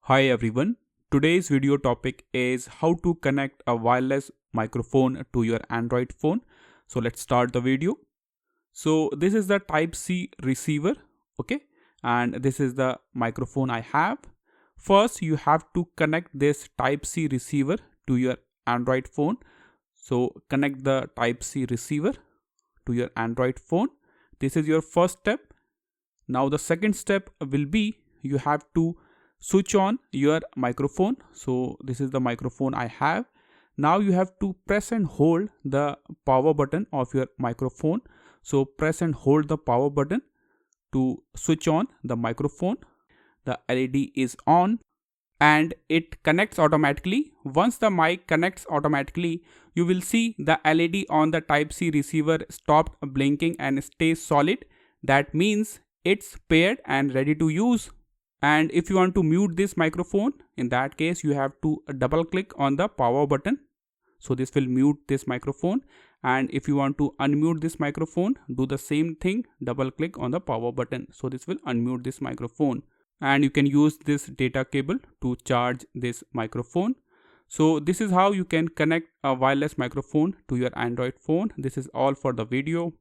Hi everyone. Today's video topic is how to connect a wireless microphone to your Android phone. So let's start the video. So this is the Type-C receiver, okay? And this is the microphone I have. First, you have to connect this Type-C receiver to your Android phone. So connect the Type-C receiver to your Android phone. This is your first step. Now the second step will be you have to switch on your microphone. So this is the microphone I have. Now you have to press and hold the power button of your microphone. So press and hold the power button to switch on the microphone. The LED is on and it connects automatically. Once the mic connects automatically, you will see the LED on the Type-C receiver stopped blinking and stays solid. That means it's paired and ready to use. And if you want to mute this microphone, in that case you have to double click on the power button. So this will mute this microphone. And if you want to unmute this microphone, do the same thing, double click on the power button. So this will unmute this microphone. And you can use this data cable to charge this microphone. So this is how you can connect a wireless microphone to your Android phone. This is all for the video.